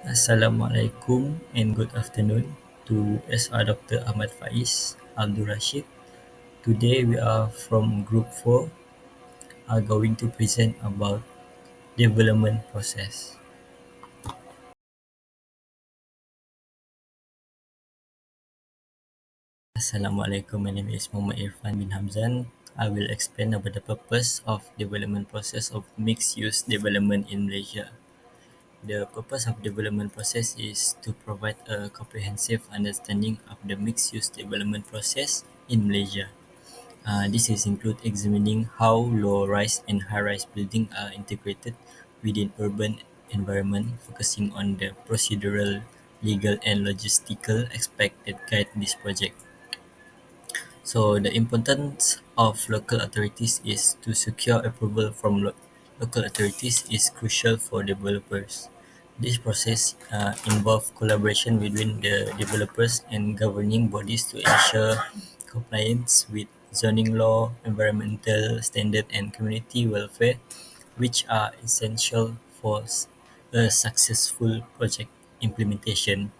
Assalamualaikum and good afternoon to SR Dr. Ahmad Faiz, Abdul Rashid. Today we are from Group 4 are going to present about development process. Assalamualaikum, my name is Mohammad Irfan bin Hamzan. I will explain about the purpose of development process of mixed-use development in Malaysia. The purpose of development process is to provide a comprehensive understanding of the mixed-use development process in Malaysia. This is include examining how low-rise and high-rise building are integrated within urban environment, focusing on the procedural, legal and logistical aspect that guide this project. So the importance of local authorities is to secure approval from local authorities is crucial for developers. This process involves collaboration between the developers and governing bodies to ensure compliance with zoning law, environmental standard and community welfare, which are essential for a successful project implementation.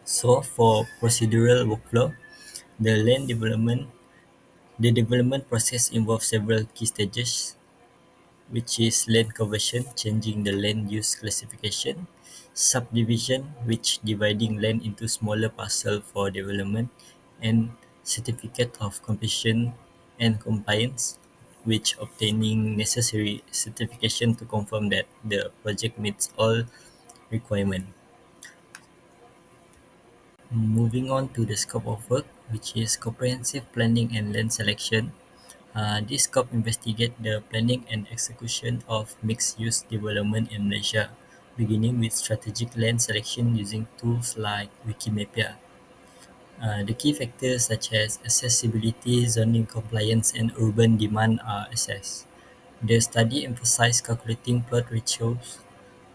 So for procedural workflow, the land development the development process involves several key stages, which is land conversion, changing the land use classification, subdivision, which dividing land into smaller parcel for development, and certificate of completion and compliance, which obtaining necessary certification to confirm that the project meets all requirements. Moving on to the scope of work, which is comprehensive planning and land selection. This scope investigate the planning and execution of mixed-use development in Malaysia, beginning with strategic land selection using tools like Wikimedia. The key factors such as accessibility, zoning compliance, and urban demand are assessed. The study emphasized calculating plot ratios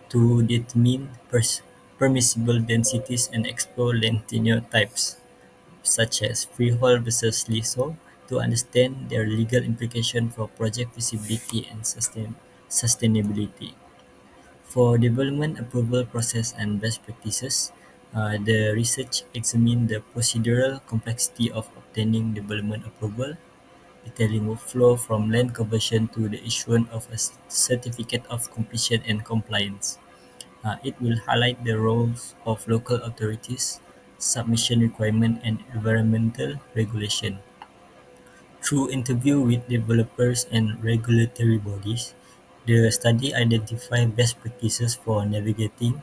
to determine permissible densities and explore land tenure types, such as freehold versus leasehold, to understand their legal implication for project feasibility and sustainability. For development approval process and best practices, the research examined the procedural complexity of obtaining development approval, detailing workflow from land conversion to the issuance of a certificate of completion and compliance. It will highlight the roles of local authorities, submission requirement and environmental regulation. Through interview with developers and regulatory bodies, the study identified best practices for navigating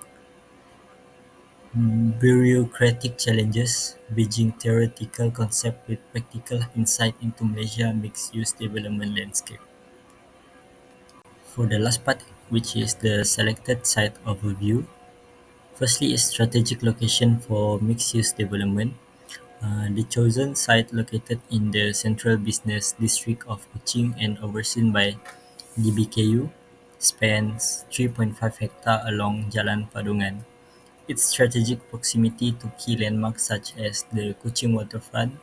bureaucratic challenges, bridging theoretical concept with practical insight into Malaysia mixed-use development landscape. For the last part, which is the selected site overview, firstly is strategic location for mixed-use development. The chosen site located in the central business district of Kuching and overseen by DBKU spans 3.5 hectare along Jalan Padungan. Its strategic proximity to key landmarks such as the Kuching Waterfront,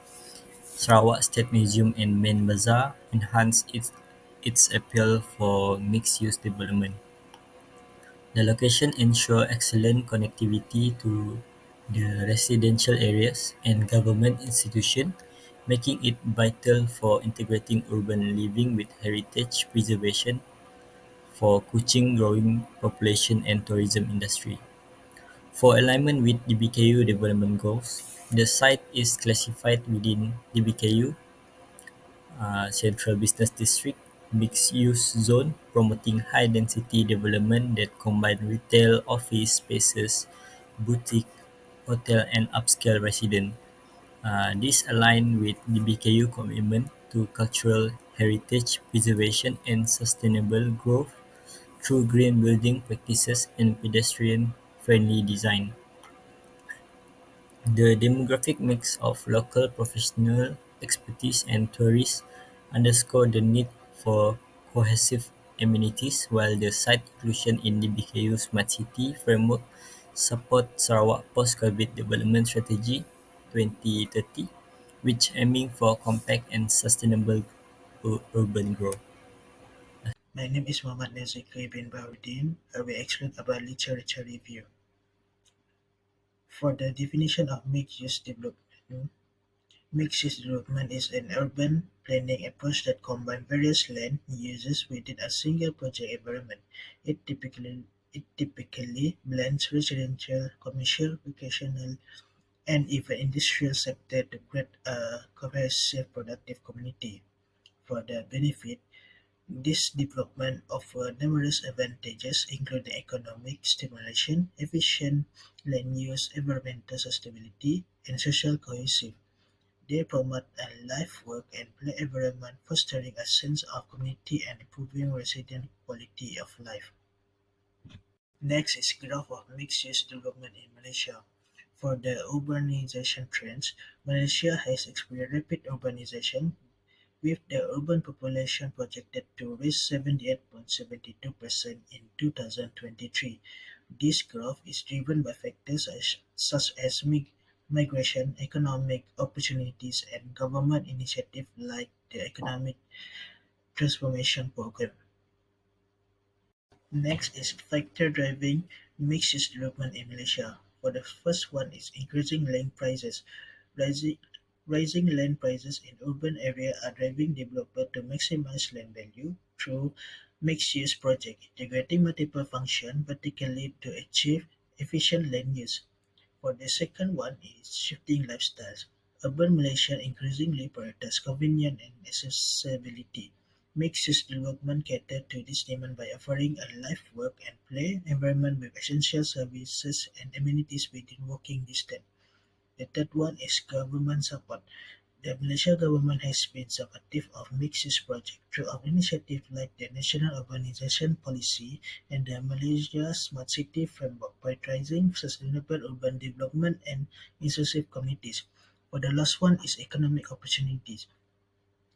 Sarawak State Museum and Main Bazaar enhance its appeal for mixed-use development. The location ensures excellent connectivity to the residential areas and government institutions, making it vital for integrating urban living with heritage preservation for Kuching growing population and tourism industry. For alignment with DBKU development goals, the site is classified within DBKU Central Business District mixed-use zone, promoting high-density development that combine retail, office spaces, boutique, hotel, and upscale residence. This align with the BKU commitment to cultural heritage preservation and sustainable growth through green building practices and pedestrian-friendly design. The demographic mix of local professional expertise and tourists underscore the need for cohesive amenities, while the site inclusion in the BKU Smart City framework support Sarawak post-COVID development strategy 2030, which aiming for compact and sustainable urban growth. My name is Mohammad Zikry bin Baharrudin. I will explain about literature review. For the definition of mixed-use development, mixed-use development is an urban planning approach that combines various land uses within a single project environment. It typically it typically blends residential, commercial, recreational, and even industrial sector to create a cohesive, productive community. For the benefit, this development offers numerous advantages, including economic stimulation, efficient land use, environmental sustainability, and social cohesion. They promote a life, work, and play environment, fostering a sense of community and improving resident quality of life. Next is growth of mixed-use development in Malaysia. For the urbanization trends, Malaysia has experienced rapid urbanization, with the urban population projected to reach 78.72% in 2023. This growth is driven by factors such as migration, economic opportunities, and government initiatives like the Economic Transformation Program. Next is factor driving mixed-use development in Malaysia. For the first one is increasing land prices. Rising rising land prices in urban areas are driving developers to maximize land value through mixed-use projects, integrating multiple functions vertically to achieve efficient land use. For the second one is shifting lifestyles. Urban Malaysians increasingly prioritize convenience and accessibility. Mixed-use development caters to this demand by offering a life, work, and play environment with essential services and amenities within walking distance. The third one is government support. The Malaysian government has been supportive of mixed-use projects through initiatives like the National Urbanization Policy and the Malaysia Smart City Framework, prioritizing sustainable urban development and inclusive communities. For the last one is economic opportunities.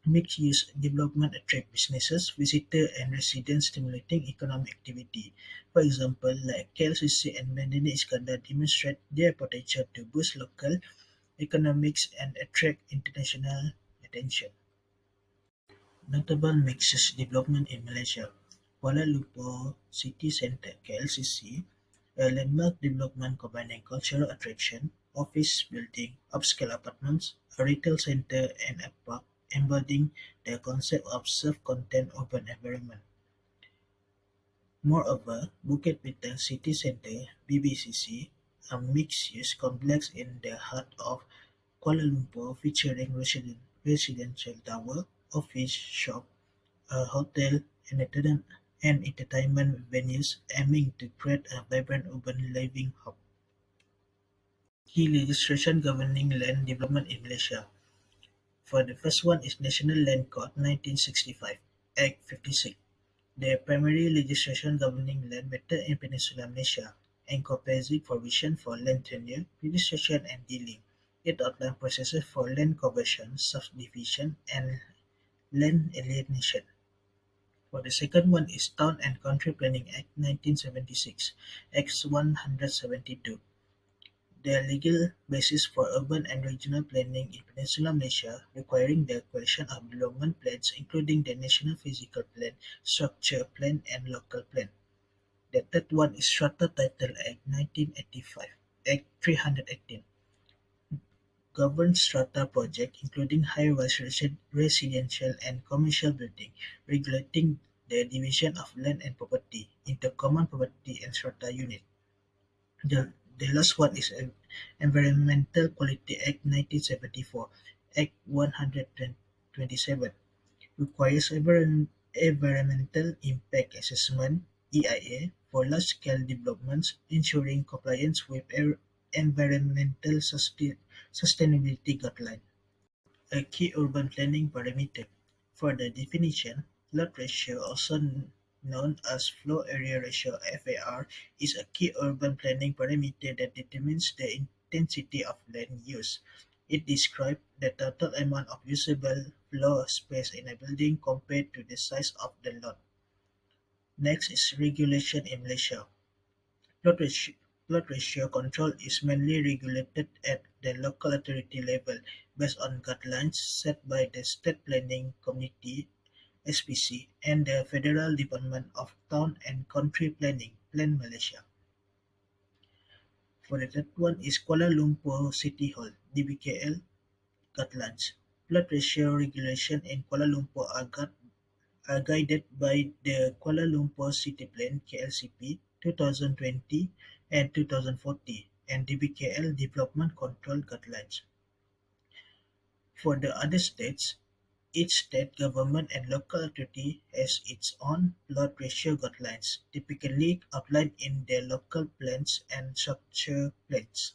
Mixed-use development attract businesses, visitors, and residents, stimulating economic activity. For example, like KLCC and Bandar Iskandar demonstrate their potential to boost local economics and attract international attention. Notable mixed development in Malaysia: Kuala Lumpur City Centre (KLCC), a landmark development combining cultural attraction, office building, upscale apartments, a retail centre, and a park, embodying the concept of self-contained urban environment. Moreover, Bukit Bintang City Centre (BBCC), a mixed-use complex in the heart of Kuala Lumpur featuring residential tower, office, shop, a hotel, and entertainment venues, aiming to create a vibrant urban living hub. Key legislation governing land development in Malaysia. For the first one is National Land Code 1965, Act 56. The primary legislation governing land matter in Peninsular Malaysia, encompassing provision for land tenure, registration and dealing. It outlines processes for land conversion, subdivision, and land alienation. For the second one is Town and Country Planning Act 1976, Act 172. The legal basis for urban and regional planning in Peninsular Malaysia, requiring the creation of development plans including the National Physical Plan, Structure Plan, and Local Plan. The third one is Strata Title Act 1985, Act 318, governs strata projects including high-rise residential and commercial buildings, regulating the division of land and property into common property and strata units. The last one is Environmental Quality Act 1974, Act 127, requires environmental impact assessment (EIA) for large-scale developments, ensuring compliance with environmental sustainability guidelines. A key urban planning parameter. For the definition, lot ratio, also known as floor area ratio (FAR), is a key urban planning parameter that determines the intensity of land use. It describes the total amount of usable floor space in a building compared to the size of the lot. Next is regulation in Malaysia. Plot ratio Plot ratio control is mainly regulated at the local authority level based on guidelines set by the State Planning Committee (SPC) and the Federal Department of Town and Country Planning (Plan Malaysia). For the third one is Kuala Lumpur City Hall (DBKL) guidelines. Blood pressure regulation in Kuala Lumpur are guided by the Kuala Lumpur City Plan (KLCP) 2020 and 2040 and DBKL Development Control Guidelines. For the other states, each state government and local authority has its own blood pressure guidelines, typically outlined in their local plans and structure plans.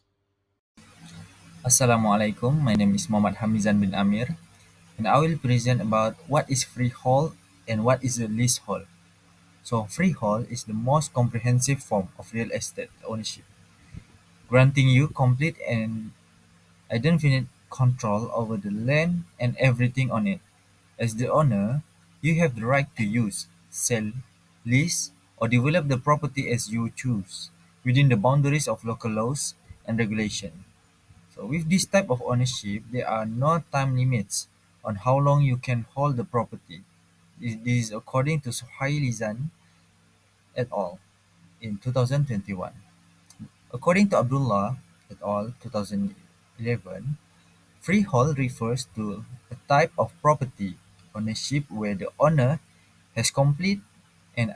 Assalamualaikum. My name is Mohammad Hamizan bin Amir, and I will present about what is freehold and what is a leasehold. So, freehold is the most comprehensive form of real estate ownership, granting you complete and indefinite control over the land and everything on it. As the owner, you have the right to use, sell, lease, or develop the property as you choose, within the boundaries of local laws and regulation. So with this type of ownership, there are no time limits on how long you can hold the property. This is according to Suhailizan et al. In 2021. According to Abdullah et al. 2011, freehold refers to a type of property ownership where the owner has complete and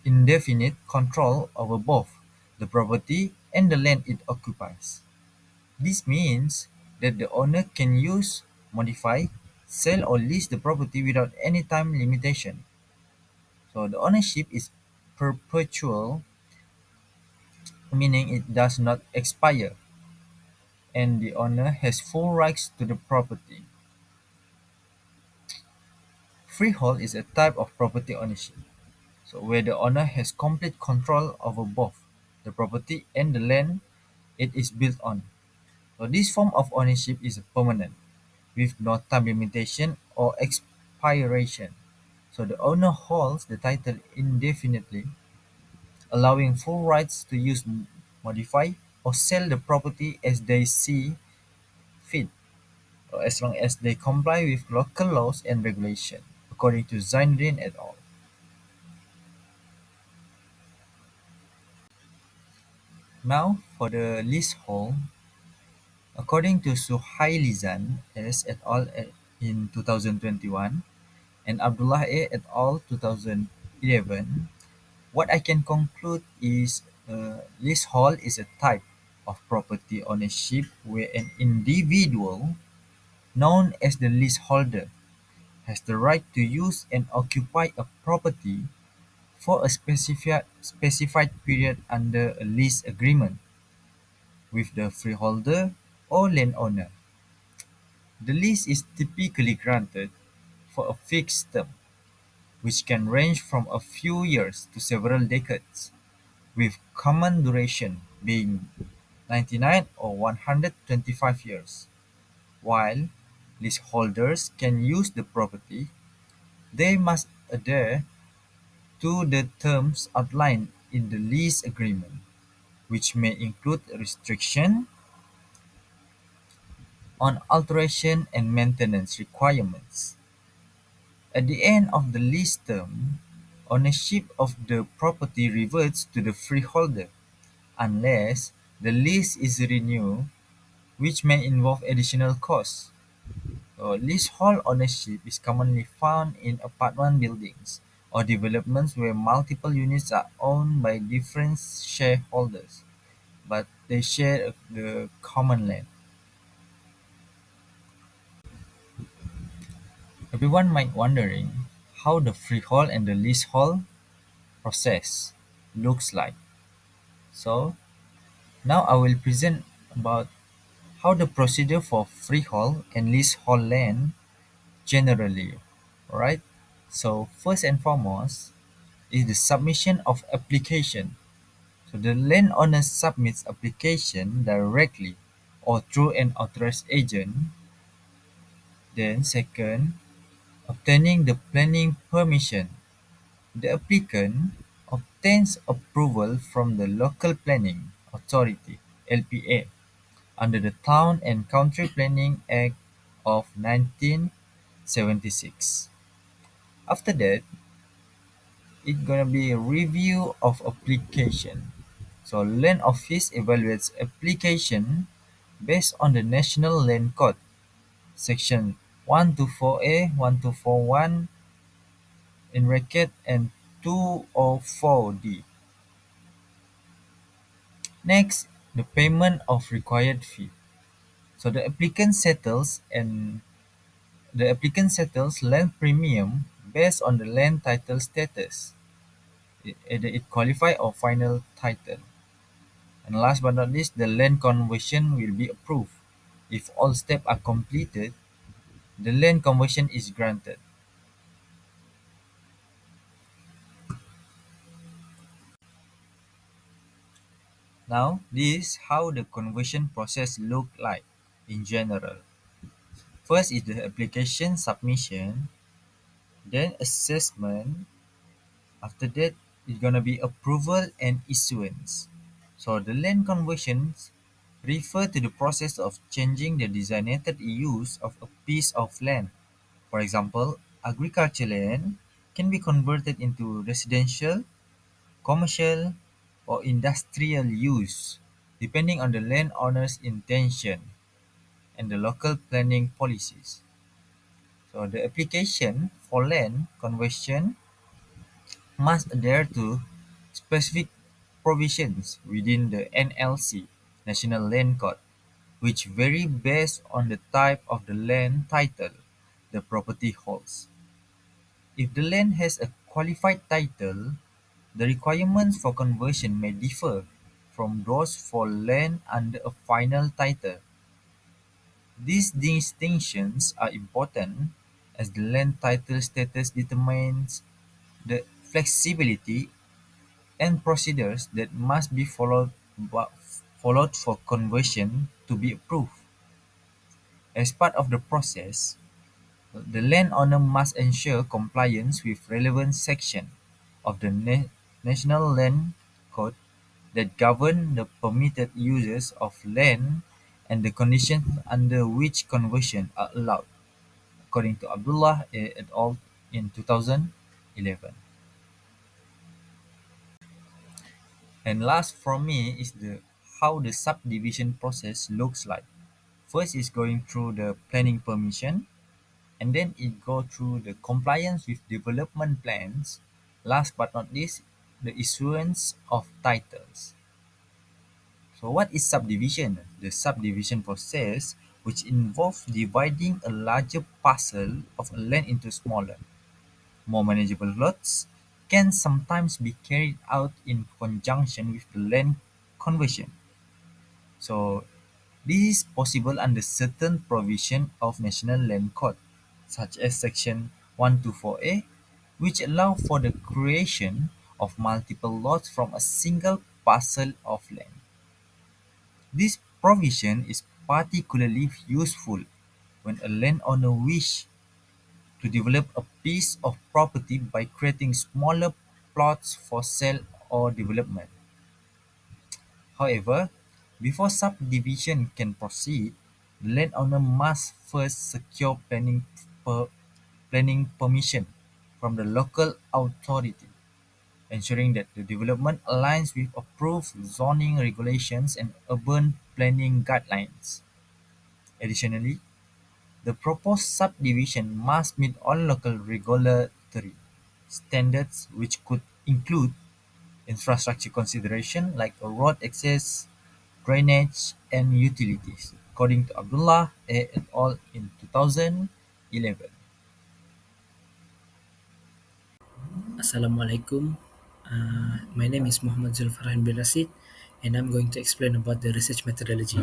indefinite control over both the property and the land it occupies. This means that the owner can use, modify, sell or lease the property without any time limitation. So the ownership is perpetual, meaning it does not expire, and the owner has full rights to the property. Freehold is a type of property ownership, so where the owner has complete control over both the property and the land it is built on. So this form of ownership is permanent, with no time limitation or expiration. So the owner holds the title indefinitely, allowing full rights to use, modify, or sell the property as they see fit, or as long as they comply with local laws and regulation, according to Zainuddin et al. Now for the leasehold, according to Suhailizan S. et al. In 2021 and Abdullah A. et al. 2011, what I can conclude is leasehold is a type of property ownership where an individual, known as the leaseholder, has the right to use and occupy a property for a specified period under a lease agreement with the freeholder or landowner. The lease is typically granted for a fixed term, which can range from a few years to several decades, with common duration being 99 or 125 years. While leaseholders can use the property, they must adhere to the terms outlined in the lease agreement, which may include restriction on alteration and maintenance requirements. At the end of the lease term, ownership of the property reverts to the freeholder unless the lease is renewed, which may involve additional costs. Leasehold ownership is commonly found in apartment buildings or developments where multiple units are owned by different shareholders, but they share the common land. Everyone might wondering how the freehold and the leasehold process looks like. So now I will present about how the procedure for freehold and leasehold land generally. Alright? So first and foremost is the submission of application. So the landowner submits application directly or through an authorized agent. Then second, obtaining the planning permission. The applicant obtains approval from the local planning authority (LPA) under the Town and Country Planning Act of 1976. After that, it's gonna be a review of application. So Land Office evaluates application based on the National Land Code, Section 124A, 1241 in bracket and 204D. Next, the payment of required fee. So the applicant settles land premium based on the land title status. Either it qualify or final title. And last but not least, the land conversion will be approved. If all steps are completed, the land conversion is granted. Now, this is how the conversion process look like in general. First is the application submission, then assessment. After that, it's gonna be approval and issuance. So the land conversions refer to the process of changing the designated use of a piece of land. For example, agricultural land can be converted into residential, commercial, or industrial use, depending on the landowner's intention and the local planning policies. So the application for land conversion must adhere to specific provisions within the NLC (National Land Code), which vary based on the type of the land title the property holds. If the land has a qualified title, the requirements for conversion may differ from those for land under a final title. These distinctions are important as the land title status determines the flexibility and procedures that must be followed for conversion to be approved. As part of the process, the landowner must ensure compliance with relevant sections of the National Land Code that govern the permitted uses of land and the conditions under which conversion are allowed, according to Abdullah et al. In 2011. And last from me is the how the subdivision process looks like. First is going through the planning permission, and then it go through the compliance with development plans. Last but not least, the issuance of titles. So what is subdivision? The subdivision process, which involves dividing a larger parcel of land into smaller, more manageable lots, can sometimes be carried out in conjunction with the land conversion. So this is possible under certain provision of National Land Code, such as Section 124A, which allow for the creation of multiple lots from a single parcel of land. This provision is particularly useful when a landowner wishes to develop a piece of property by creating smaller plots for sale or development. However, before subdivision can proceed, the landowner must first secure planning permission from the local authority, ensuring that the development aligns with approved zoning regulations and urban planning guidelines. Additionally, the proposed subdivision must meet all local regulatory standards, which could include infrastructure consideration like a road access, drainage, and utilities, according to Abdullah et al. In 2011. Assalamualaikum. My name is Mohammad Farhan bin Rasid, and I'm going to explain about the research methodology.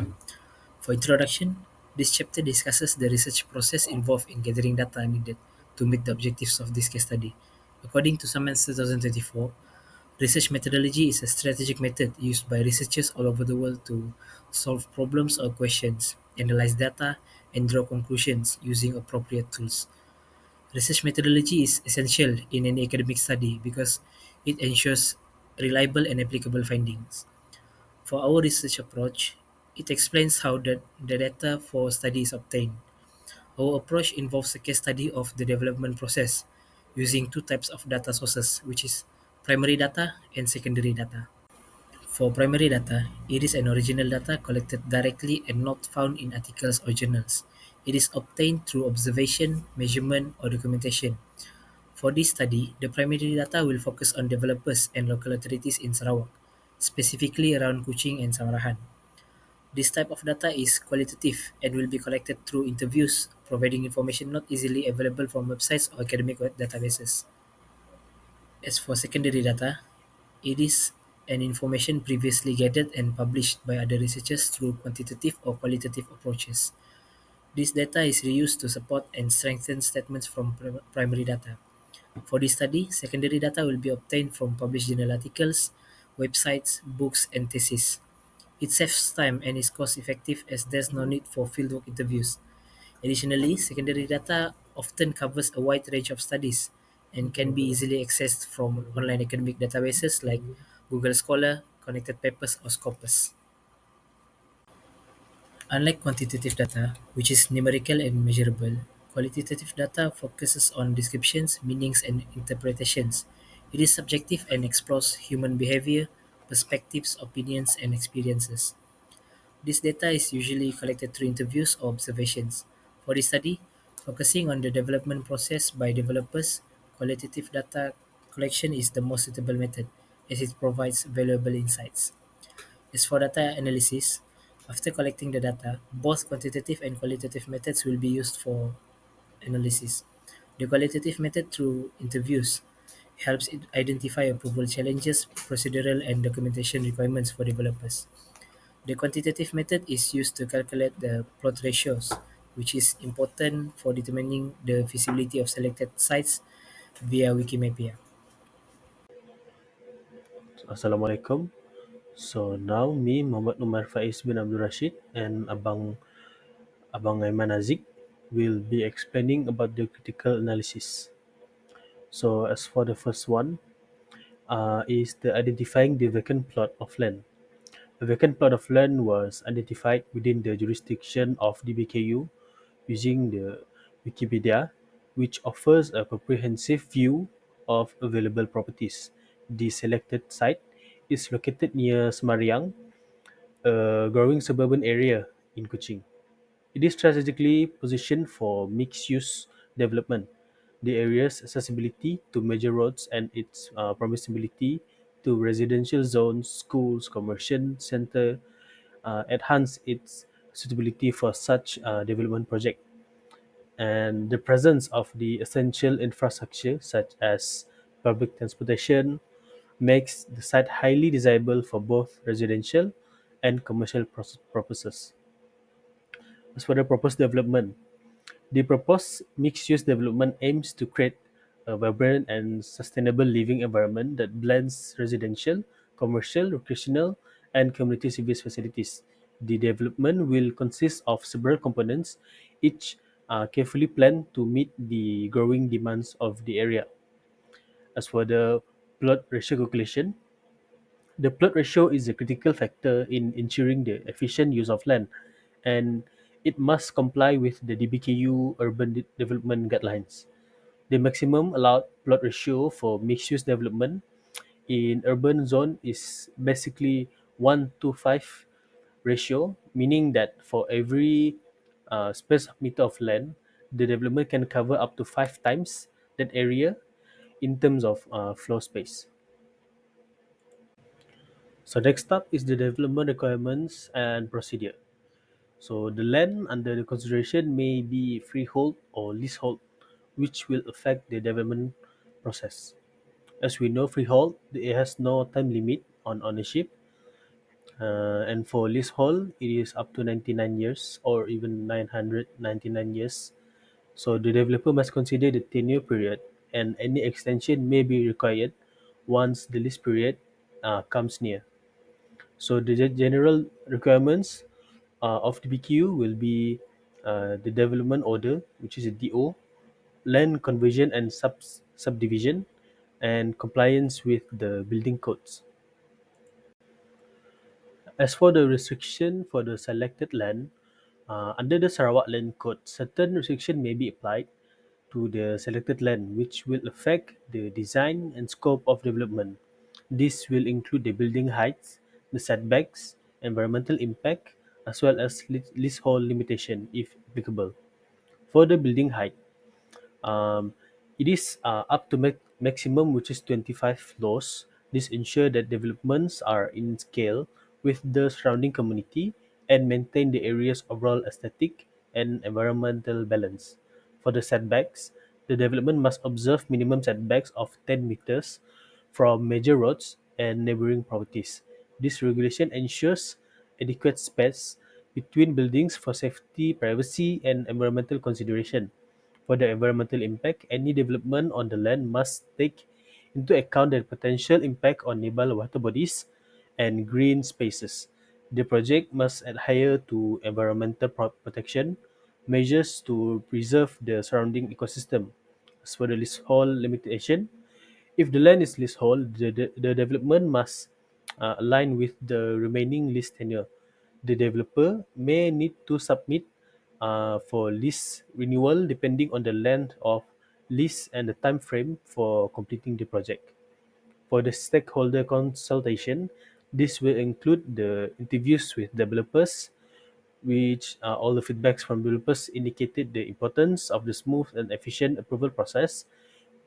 For introduction, this chapter discusses the research process involved in gathering data needed to meet the objectives of this case study. According to Science 2024, research methodology is a strategic method used by researchers all over the world to solve problems or questions, analyze data, and draw conclusions using appropriate tools. Research methodology is essential in any academic study because it ensures reliable and applicable findings. For our research approach, it explains how the data for study is obtained. Our approach involves a case study of the development process using two types of data sources, which is primary data and secondary data. For primary data, it is an original data collected directly and not found in articles or journals. It is obtained through observation, measurement, or documentation. For this study, the primary data will focus on developers and local authorities in Sarawak, specifically around Kuching and Samarahan. This type of data is qualitative and will be collected through interviews, providing information not easily available from websites or academic databases. As for secondary data, it is an information previously gathered and published by other researchers through quantitative or qualitative approaches. This data is reused to support and strengthen statements from primary data. For this study, secondary data will be obtained from published journal articles, websites, books, and theses. It saves time and is cost effective as there's no need for fieldwork interviews. Additionally, secondary data often covers a wide range of studies and can be easily accessed from online academic databases like Google Scholar, Connected Papers, or Scopus. Unlike quantitative data, which is numerical and measurable, qualitative data focuses on descriptions, meanings, and interpretations. It is subjective and explores human behavior, perspectives, opinions, and experiences. This data is usually collected through interviews or observations. For this study, focusing on the development process by developers, qualitative data collection is the most suitable method as it provides valuable insights. As for data analysis, after collecting the data, both quantitative and qualitative methods will be used for analysis. The qualitative method through interviews helps it identify approval challenges, procedural and documentation requirements for developers. The quantitative method is used to calculate the plot ratios, which is important for determining the feasibility of selected sites via Wikimedia. Assalamualaikum. So now me, Mohammad Umar Faiz bin Abdul Rashid, and Abang Aiman Haziq will be explaining about the critical analysis. So as for the first one, is the identifying the vacant plot of land. A vacant plot of land was identified within the jurisdiction of the BKU using the Wikipedia, which offers a comprehensive view of available properties. The selected site is located near Semariang, a growing suburban area in Kuching. It is strategically positioned for mixed-use development. The area's accessibility to major roads and its proximity to residential zones, schools, commercial center enhance its suitability for such development project. And the presence of the essential infrastructure such as public transportation makes the site highly desirable for both residential and commercial purposes. As for the proposed development, the proposed mixed-use development aims to create a vibrant and sustainable living environment that blends residential, commercial, recreational, and community service facilities. The development will consist of several components, each carefully planned to meet the growing demands of the area. As for the plot ratio calculation, the plot ratio is a critical factor in ensuring the efficient use of land, and it must comply with the DBKU urban development guidelines. The maximum allowed plot ratio for mixed-use development in urban zone is basically 1 to 5 ratio, meaning that for every space meter of land, the development can cover up to 5 times that area in terms of floor space. So next up is the development requirements and procedure. So the land under the consideration may be freehold or leasehold, which will affect the development process. As we know, freehold it has no time limit on ownership, and for leasehold it is up to 99 years or even 999 years. So the developer must consider the tenure period, and any extension may be required once the lease period comes near. So the general requirements of the BQ will be the development order, which is a DO, land conversion and subdivision, and compliance with the building codes. As for the restriction for the selected land, under the Sarawak Land Code, certain restriction may be applied to the selected land, which will affect the design and scope of development. This will include the building heights, the setbacks, environmental impact, as well as leasehold limitation if applicable. For the building height, um, it is up to maximum, which is 25 floors. This ensure that developments are in scale with the surrounding community and maintain the area's overall aesthetic and environmental balance. For the setbacks, the development must observe minimum setbacks of 10 meters from major roads and neighboring properties. This regulation ensures adequate space between buildings for safety, privacy, and environmental consideration. For the environmental impact, any development on the land must take into account the potential impact on nearby water bodies and green spaces. The project must adhere to environmental protection measures to preserve the surrounding ecosystem. As for the leasehold limitation, if the land is leasehold, the development must align with the remaining lease tenure. The developer may need to submit for lease renewal depending on the length of lease and the time frame for completing the project. For the stakeholder consultation, this will include the interviews with developers, which all the feedbacks from developers indicated the importance of the smooth and efficient approval process,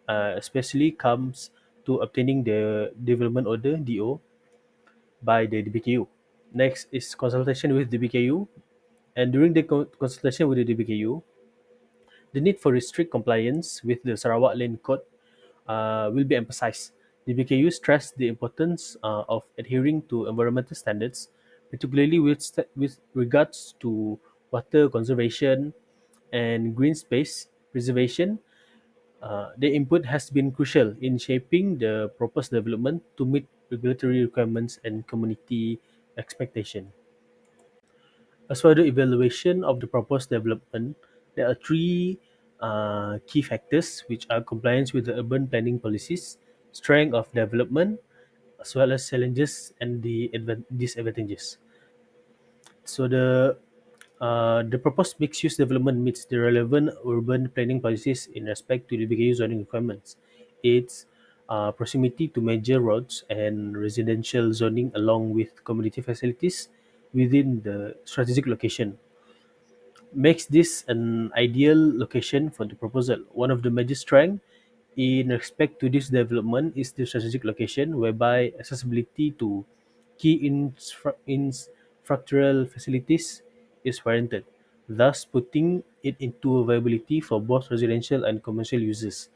especially comes to obtaining the development order (DO) by the DBKU. Next is consultation with DBKU, and during the consultation with the DBKU, the need for strict compliance with the Sarawak Land Code will be emphasized. The BKU stressed the importance of adhering to environmental standards, particularly with regards to water conservation and green space preservation. Their input has been crucial in shaping the proposed development to meet regulatory requirements and community expectation. As for the evaluation of the proposed development, there are three key factors, which are compliance with the urban planning policies, strength of development, as well as challenges and the disadvantages. So the proposed mixed-use development meets the relevant urban planning policies in respect to the BKU zoning requirements. Its proximity to major roads and residential zoning, along with community facilities within the strategic location, makes this an ideal location for the proposal. One of the major strengths in respect to this development is the strategic location, whereby accessibility to key infrastructural facilities is warranted, thus putting it into viability for both residential and commercial users.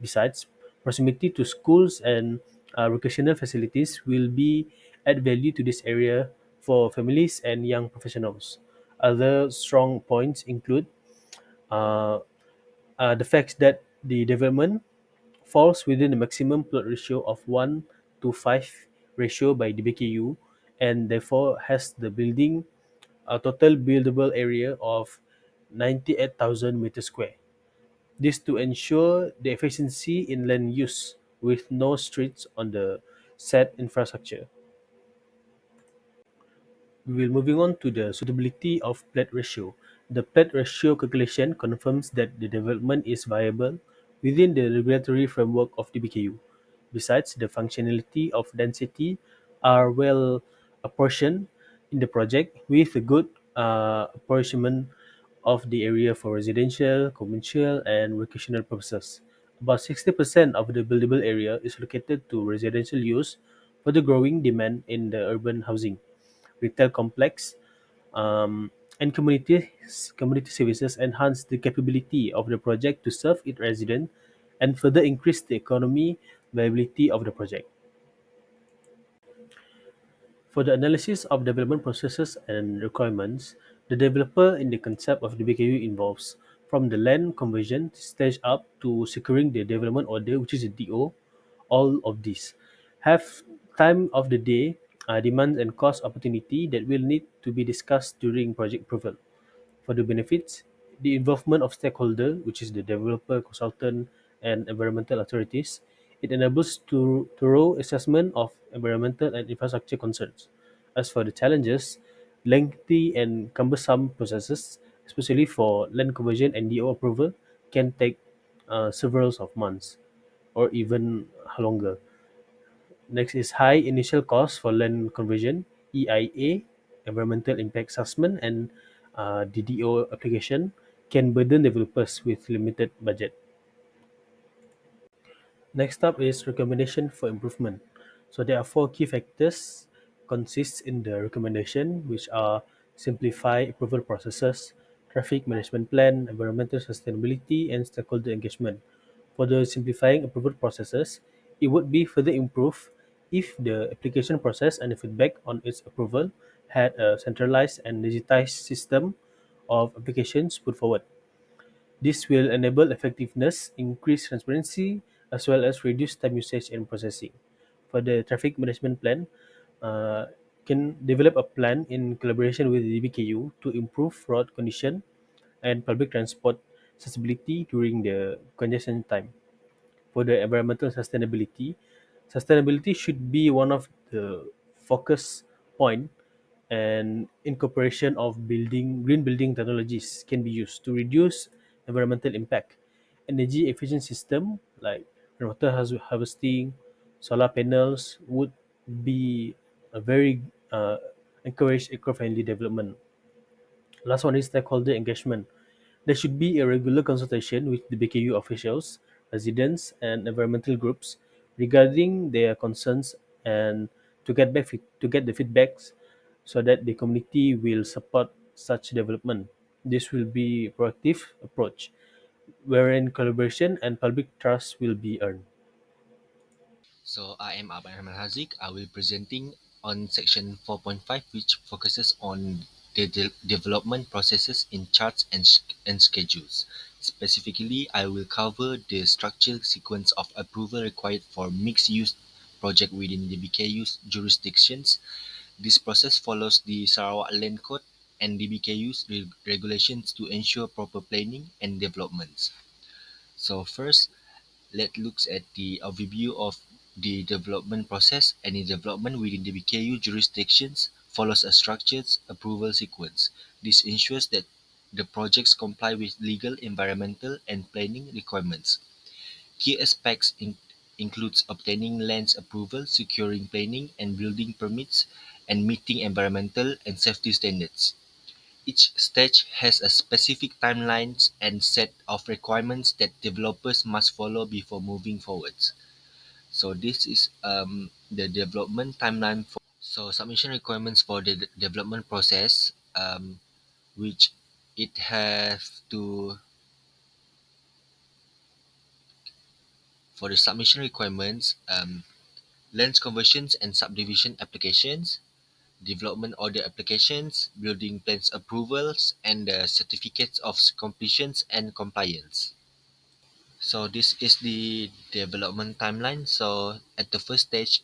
Besides, proximity to schools and recreational facilities will be add value to this area for families and young professionals. Other strong points include uh, the fact that the development falls within the maximum plot ratio of 1 to 5 ratio by the BKU, and therefore has the building a total buildable area of 98,000 meters square. This to ensure the efficiency in land use with no streets on the said infrastructure. We will moving on to the suitability of plat ratio. The plat ratio calculation confirms that the development is viable within the regulatory framework of the BKU. Besides, the functionality of density are well apportioned in the project with a good apportionment of the area for residential, commercial, and recreational purposes. About 60% of the buildable area is allocated to residential use for the growing demand in the urban housing, retail complex, and community services enhance the capability of the project to serve its residents and further increase the economy viability of the project. For the analysis of development processes and requirements, the developer in the concept of the BKU involves from the land conversion stage up to securing the development order, which is a DO. All of these have time of the day, demands and cost opportunity that will need to be discussed during project approval. For the benefits, the involvement of stakeholder, which is the developer, consultant, and environmental authorities, it enables thorough assessment of environmental and infrastructure concerns. As for the challenges, lengthy and cumbersome processes, especially for land conversion and DO approval, can take several of months or even longer. Next is high initial cost for land conversion. EIA, Environmental Impact Assessment, and DDO application can burden developers with limited budget. Next up is recommendation for improvement. So there are four key factors consists in the recommendation, which are simplify approval processes, traffic management plan, environmental sustainability, and stakeholder engagement. For the simplifying approval processes, it would be further improved if the application process and the feedback on its approval had a centralized and digitized system of applications put forward. This will enable effectiveness, increase transparency, as well as reduce time usage in processing. For the traffic management plan, uh, can develop a plan in collaboration with the DBKU to improve road condition and public transport accessibility during the congestion time. For the environmental sustainability, sustainability should be one of the focus point, and incorporation of building green building technologies can be used to reduce environmental impact. Energy efficient system like water harvesting, solar panels would be a very encourage eco-friendly development. Last one is stakeholder engagement. There should be a regular consultation with the BKU officials, residents, and environmental groups regarding their concerns, and to get the feedbacks so that the community will support such development. This will be a proactive approach wherein collaboration and public trust will be earned. So I am Abang Haziq. I will presenting on section 4.5, which focuses on the development processes in charts and schedules. Specifically, I will cover the structural sequence of approval required for mixed-use project within the BKU's jurisdictions. This process follows the Sarawak Land Code and the BKU's regulations to ensure proper planning and developments. So first, let's look at the overview of the development process. Any development within the BKU jurisdictions follows a structured approval sequence. This ensures that the projects comply with legal, environmental, and planning requirements. Key aspects includes obtaining lands approval, securing planning and building permits, and meeting environmental and safety standards. Each stage has a specific timelines and set of requirements that developers must follow before moving forwards. So this is the development timeline for. So submission requirements for the development process, which it have to for the submission requirements, lands conversions and subdivision applications, development order applications, building plans approvals, and certificates of completions and compliance. So this is the development timeline. So at the first stage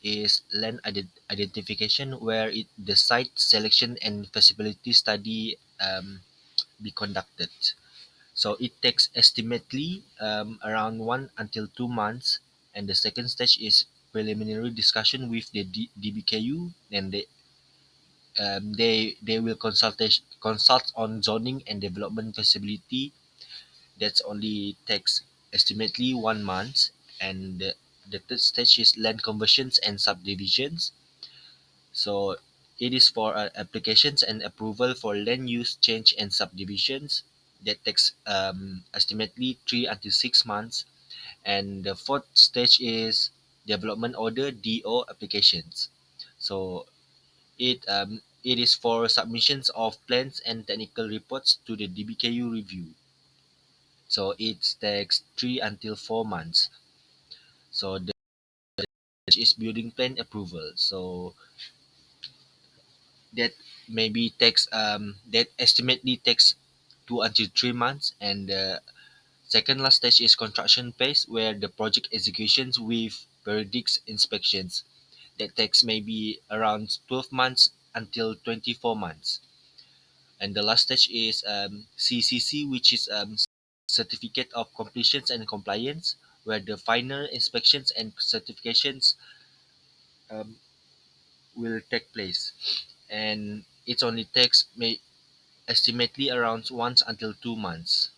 is land identification, where the site selection and feasibility study be conducted. So it takes estimately around 1 until 2 months, and the second stage is preliminary discussion with the DBKU, and they will consult on zoning and development feasibility. That's only takes estimately 1 month, and the third stage is land conversions and subdivisions. So it is for applications and approval for land use change and subdivisions. That takes estimately 3 until 6 months, and the fourth stage is development order (DO) applications. So it is for submissions of plans and technical reports to the DBKU review. So it takes 3 until 4 months. So the stage is building plan approval. So that maybe takes that estimately takes 2 until 3 months, and the second last stage is construction phase, where the project executions with periodic inspections. That takes maybe around 12 months until 24 months. And the last stage is CCC, which is Certificate of Completions and Compliance, where the final inspections and certifications um, will take place. And it only takes estimately around 1 until 2 months.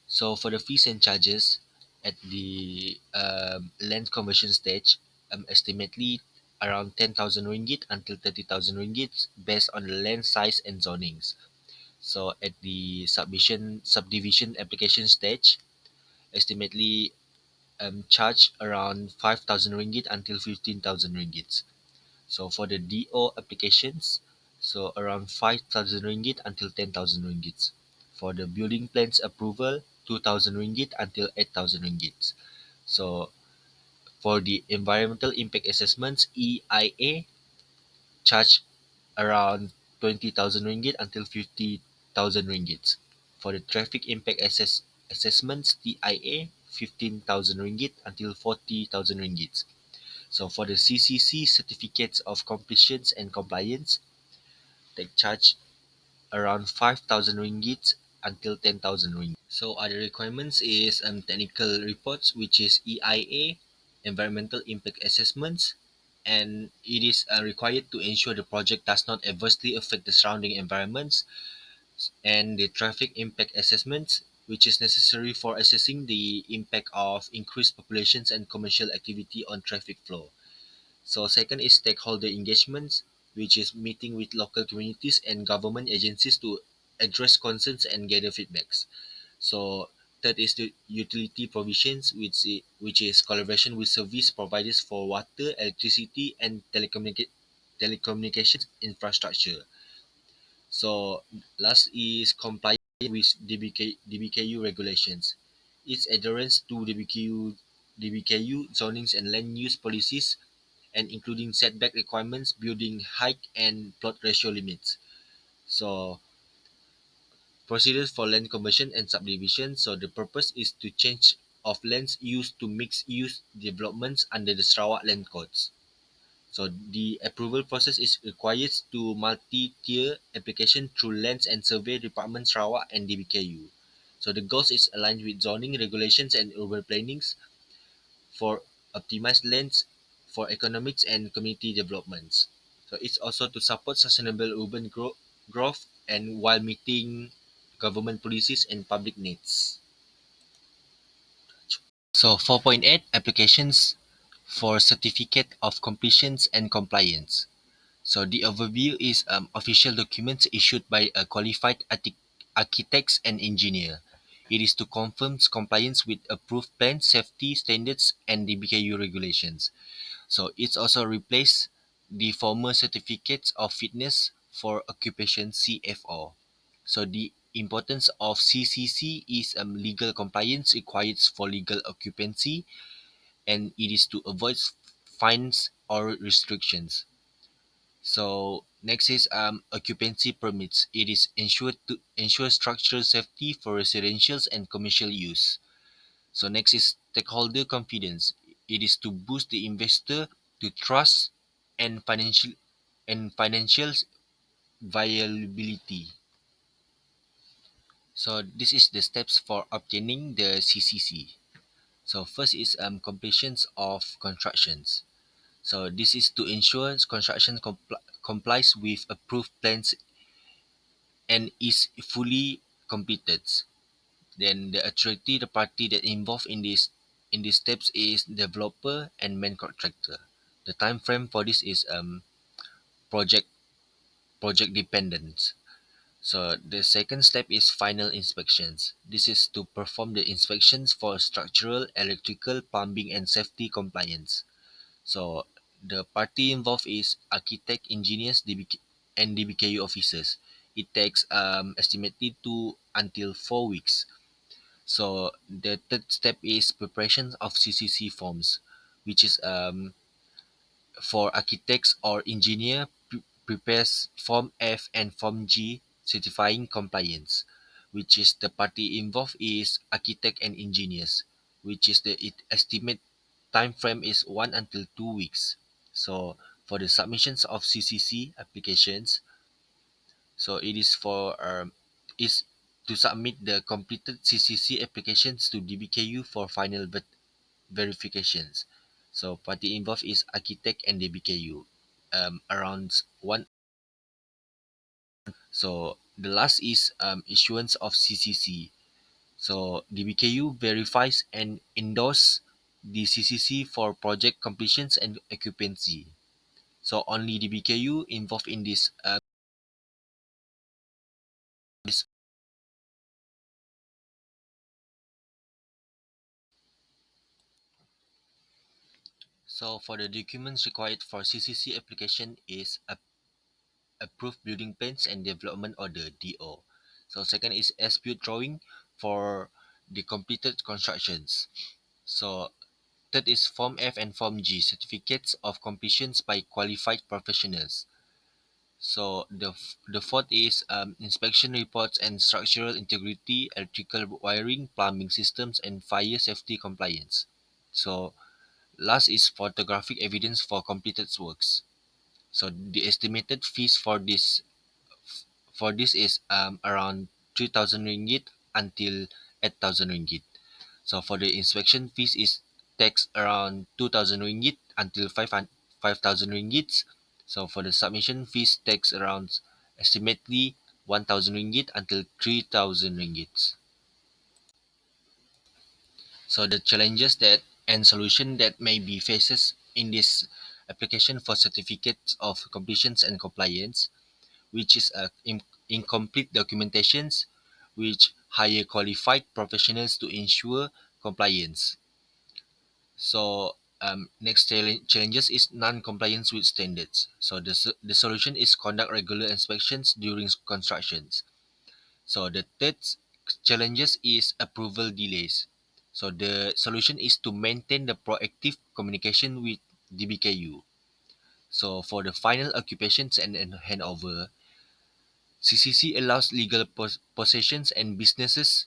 So for the fees and charges at the land conversion stage, estimately around 10,000 ringgit until 30,000 ringgit based on the land size and zonings. So at the subdivision application stage, estimately charge around 5,000 ringgit until 15,000 ringgit. So for the DO applications, so around 5,000 ringgit until 10,000 ringgit. For the building plans approval, 2,000 ringgit until 8,000 ringgit. So for the environmental impact assessments, EIA, charge around 20,000 ringgit until 50,000 ringgit. For the traffic impact assessments, TIA, 15,000 ringgit until 40,000 ringgit. So for the CCC certificates of completions and compliance, they charge around 5,000 ringgit until 10,000 ringgit. So other requirements is technical reports, which is EIA, environmental impact assessments, and it is required to ensure the project does not adversely affect the surrounding environments, and the traffic impact assessments, which is necessary for assessing the impact of increased populations and commercial activity on traffic flow. So second is stakeholder engagements, which is meeting with local communities and government agencies to address concerns and gather feedbacks. So third is the utility provisions, which is collaboration with service providers for water, electricity, and telecommunications infrastructure. So last is compliance with DBKU regulations. Its adherence to DBKU zonings and land use policies, and including setback requirements, building height, and plot ratio limits. So procedures for land conversion and subdivision. So the purpose is to change of lands used to mixed use developments under the Sarawak land codes. So the approval process is required to multi-tier application through lands and survey department Sarawak and DBKU. So the goals is aligned with zoning regulations and urban plannings for optimized lands for economics and community developments. So it's also to support sustainable urban growth and while meeting government policies and public needs. So 4.8 applications for certificate of completions and compliance. So the overview is official documents issued by a qualified architects and engineer. It is to confirm compliance with approved plan safety standards and the BKU regulations. So it's also replaced the former certificates of fitness for occupation CFO. So the importance of CCC is legal compliance required for legal occupancy, and it is to avoid fines or restrictions. So next is occupancy permits. It is ensured to ensure structural safety for residentials and commercial use. So next is stakeholder confidence. It is to boost the investor to trust and financial viability. So this is the steps for obtaining the CCC. So first is completions of constructions. So this is to ensure construction complies with approved plans and is fully completed. Then the authority, the party that involved in these steps is developer and main contractor. The time frame for this is project project dependent. So the second step is final inspections. This is to perform the inspections for structural, electrical, plumbing, and safety compliance. So the party involved is architect, engineers, and DBKU officers. It takes estimated 2 until 4 weeks. So the third step is preparation of CCC forms, which is for architects or engineer prepares Form F and Form G certifying compliance, which is the party involved is architect and engineers, which is the estimate time frame is 1 until 2 weeks. So for the submissions of CCC applications, so it is for is to submit the completed CCC applications to DBKU for final verifications. So party involved is architect and DBKU. Around one. So the last is issuance of CCC. So DBKU verifies and endorse the CCC for project completions and occupancy. So only the BKU involved in this. So for the documents required for CCC application is approved building plans and development order (DO). So second is as-built drawing for the completed constructions. So third is Form F and Form G, certificates of completions by qualified professionals. So the fourth is inspection reports and structural integrity, electrical wiring, plumbing systems, and fire safety compliance. So last is photographic evidence for completed works. So the estimated fees for this is around 3,000 ringgit until 8,000 ringgit. So for the inspection fees is tax around 2,000 ringgit until 5,000 ringgit. So for the submission fees tax around estimately 1,000 ringgit until 3,000 ringgit. So the challenges that and solution that may be faces in this application for certificates of completions and compliance, which is incomplete documentations, which hire qualified professionals to ensure compliance. So next challenges is non-compliance with standards. So the solution is conduct regular inspections during constructions. So the third challenges is approval delays. So the solution is to maintain the proactive communication with DBKU. So for the final occupations and handover, CCC allows legal possessions and businesses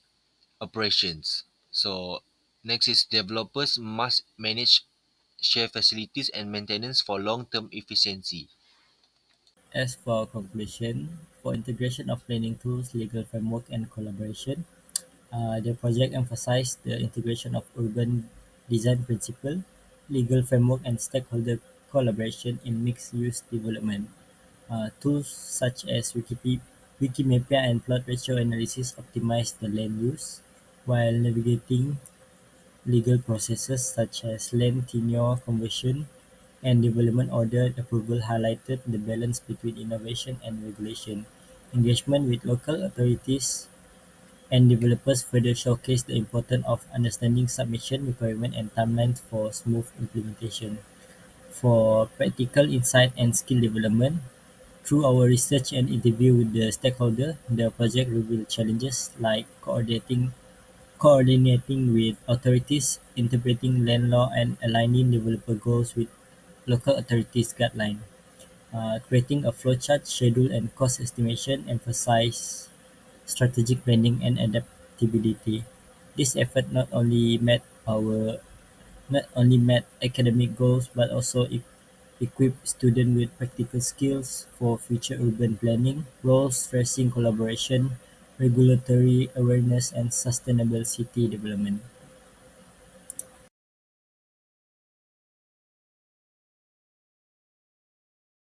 operations. So next is developers must manage share facilities and maintenance for long-term efficiency. As for conclusion, for integration of planning tools, legal framework and collaboration, the project emphasized the integration of urban design principle, legal framework and stakeholder collaboration in mixed-use development. Tools such as Wikimedia and plot ratio analysis optimize the land use, while navigating legal processes such as land tenure conversion and development order approval highlighted the balance between innovation and regulation. Engagement with local authorities and developers further showcase the importance of understanding submission requirements and timelines for smooth implementation. For practical insight and skill development, through our research and interview with the stakeholder, the project revealed challenges like coordinating with authorities, interpreting land law, and aligning developer goals with local authorities' guidelines. Creating a flowchart, schedule, and cost estimation emphasize strategic planning and adaptability. This effort not only met academic goals but also equipped students with practical skills for future urban planning roles, stressing collaboration, regulatory awareness, and sustainable city development.